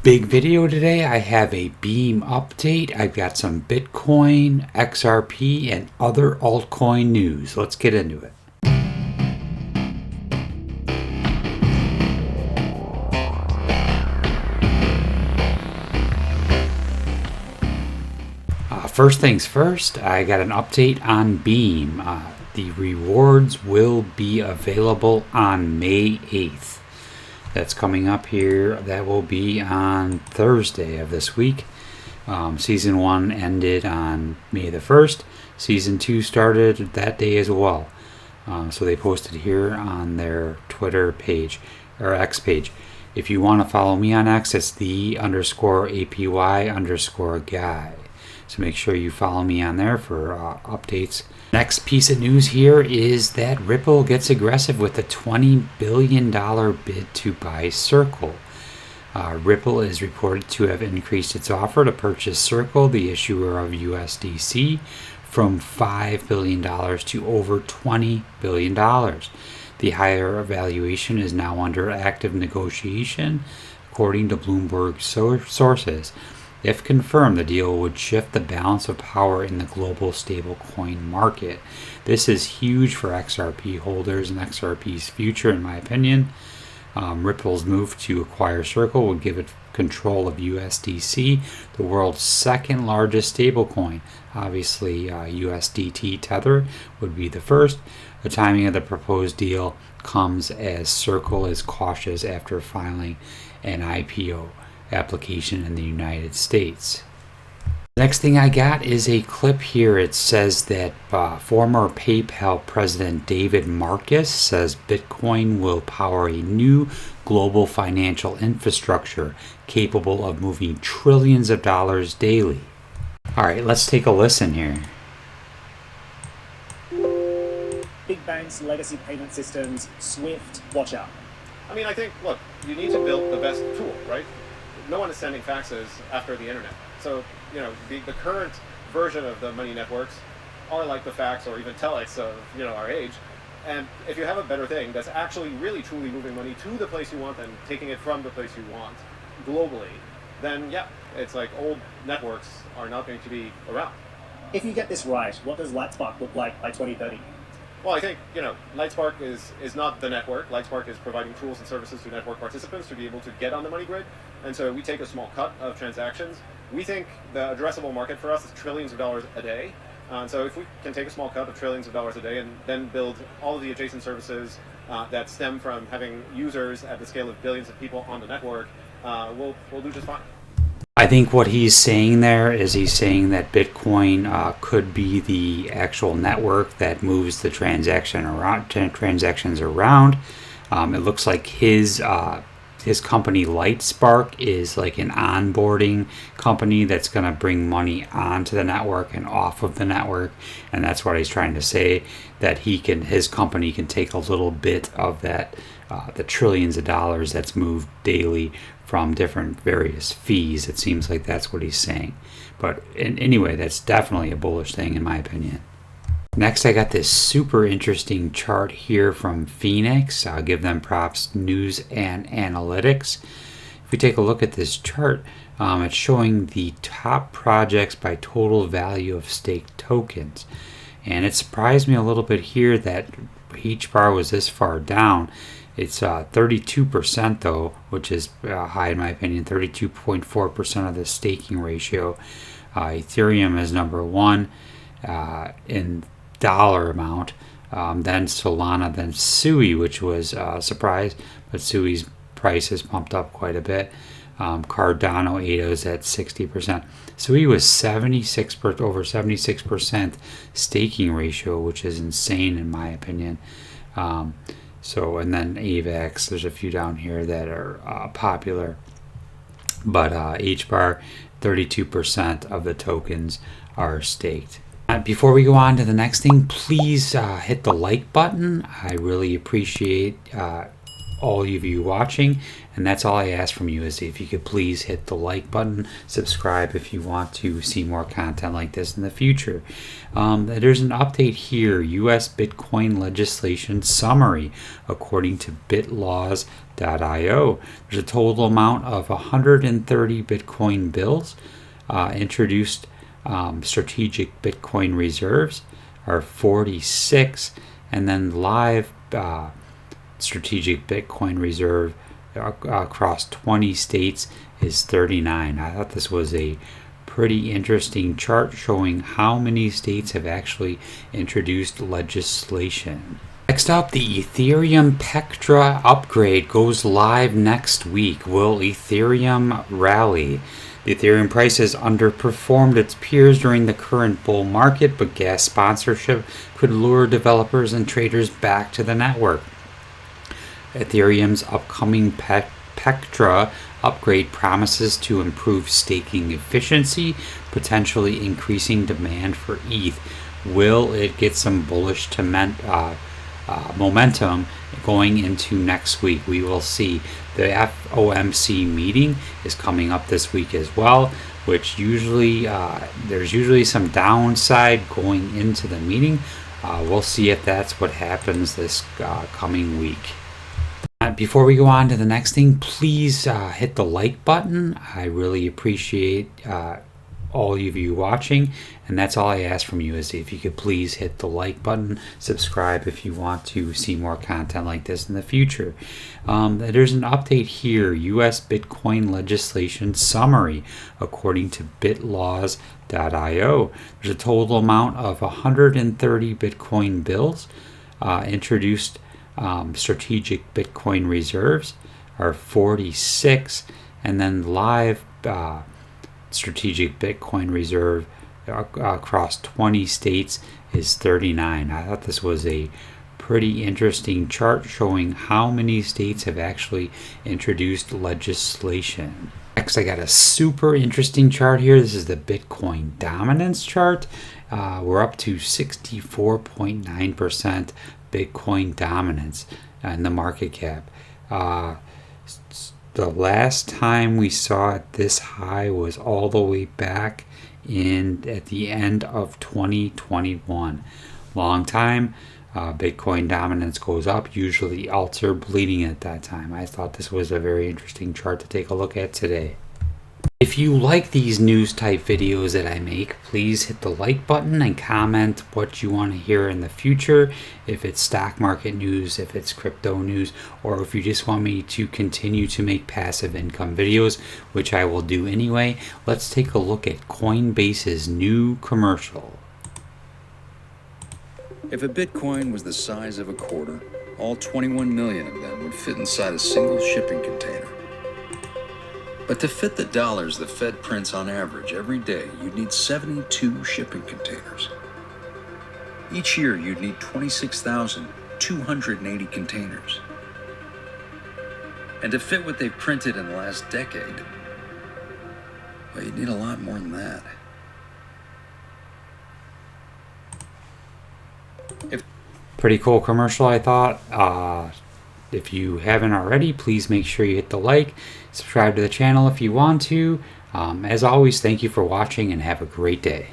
Big video today. I have a Beam update. I've got some Bitcoin, XRP, and other altcoin news. Let's get into it. First things first, I got an update on Beam. The rewards will be available on May 8th. That's coming up here. That will be on Thursday of this week. Season 1 ended on May the 1st. Season 2 started that day as well. So they posted here on their Twitter page, or X page. If you want to follow me on X, it's the_APY_guy. So make sure you follow me on there for updates. Next piece of news here is that Ripple gets aggressive with a $20 billion bid to buy Circle. Ripple is reported to have increased its offer to purchase Circle, the issuer of USDC, from $5 billion to over $20 billion. The higher valuation is now under active negotiation, according to Bloomberg sources. If confirmed, the deal would shift the balance of power in the global stablecoin market. This is huge for XRP holders and XRP's future, in my opinion. Ripple's move to acquire Circle would give it control of USDC, the world's second largest stablecoin. Obviously, USDT Tether would be the first. The timing of the proposed deal comes as Circle is cautious after filing an IPO application in the United States. Next thing I got is a clip here. It says that former PayPal president David Marcus says Bitcoin will power a new global financial infrastructure capable of moving trillions of dollars daily. All right, let's take a listen here. Big banks, legacy payment systems, SWIFT, watch out. I mean, I think, look, you need to build the best tool, right? No one is sending faxes after the internet. So, you know, the current version of the money networks are like the fax or even telex of, our age. And if you have a better thing that's actually really truly moving money to the place you want and taking it from the place you want globally, then yeah, it's like old networks are not going to be around. If you get this right, what does Lightspark look like by 2030? Well, I think, Lightspark is not the network. Lightspark is providing tools and services to network participants to be able to get on the money grid. And so we take a small cut of transactions. We think the addressable market for us is trillions of dollars a day. And so if we can take a small cut of trillions of dollars a day and then build all of the adjacent services that stem from having users at the scale of billions of people on the network, we'll do just fine. I think what he's saying there is he's saying that Bitcoin could be the actual network that moves the transactions around. It looks like his company Lightspark is like an onboarding company that's going to bring money onto the network and off of the network, and that's what he's trying to say, that his company can take a little bit of that, the trillions of dollars that's moved daily from different various fees. It seems like that's what he's saying. But anyway, that's definitely a bullish thing in my opinion. Next, I got this super interesting chart here from Phoenix. I'll give them props, news and analytics. If we take a look at this chart, it's showing the top projects by total value of staked tokens. And it surprised me a little bit here that HBAR was this far down. It's 32% though, which is high in my opinion, 32.4% of the staking ratio. Ethereum is number one in dollar amount, then Solana, then Sui, which was a surprise, but Sui's price has pumped up quite a bit. Cardano 8 is at 60%. Sui was over 76% staking ratio, which is insane in my opinion. And then avax, there's a few down here that are popular, but HBAR, 32% of the tokens are staked. Before we go on to the next thing, please hit the like button. I really appreciate all of you watching, And that's all I ask from you, is if you could please hit the like button, subscribe if you want to see more content like this in the future. There's an update here, U.S. Bitcoin legislation summary, according to bitlaws.io. There's a total amount of 130 Bitcoin bills introduced. Strategic Bitcoin reserves are 46, and then live strategic Bitcoin reserve across 20 states is 39. I thought this was a pretty interesting chart showing how many states have actually introduced legislation. Next up, the Ethereum Pectra upgrade goes live next week. Will Ethereum rally? The Ethereum price has underperformed its peers during the current bull market, but gas sponsorship could lure developers and traders back to the network. Ethereum's upcoming Pectra upgrade promises to improve staking efficiency, potentially increasing demand for ETH. Will it get some bullish momentum going into next week? We will see. The FOMC meeting is coming up this week as well, which usually there's usually some downside going into the meeting. We'll see if that's what happens this coming week. Before we go on to the next thing, please hit the like button. I really appreciate all of you watching, and that's all I ask from you, is if you could please hit the like button, subscribe if you want to see more content like this in the future. There's an update here, U.S. Bitcoin legislation summary, according to bitlaws.io. There's a total amount of 130 Bitcoin bills introduced. Strategic Bitcoin reserves are 46, and then live strategic Bitcoin reserve across 20 states is 39. I thought this was a pretty interesting chart showing how many states have actually introduced legislation. Next, I got a super interesting chart here. This is the Bitcoin dominance chart. We're up to 64.9% Bitcoin dominance in the market cap. The last time we saw it this high was all the way back at the end of 2021. Long time. Bitcoin dominance goes up. Usually alts are bleeding at that time. I thought this was a very interesting chart to take a look at today. If you like these news type videos that I make, please hit the like button and comment what you want to hear in the future. If it's stock market news, if it's crypto news, or if you just want me to continue to make passive income videos, which I will do anyway. Let's take a look at Coinbase's new commercial. If a Bitcoin was the size of a quarter, all 21 million of them would fit inside a single shipping container. But to fit the dollars the Fed prints on average every day, you'd need 72 shipping containers. Each year, you'd need 26,280 containers. And to fit what they've printed in the last decade, well, you'd need a lot more than that. Pretty cool commercial, I thought. If you haven't already, please make sure you hit the like, subscribe to the channel if you want to. As always, thank you for watching and have a great day.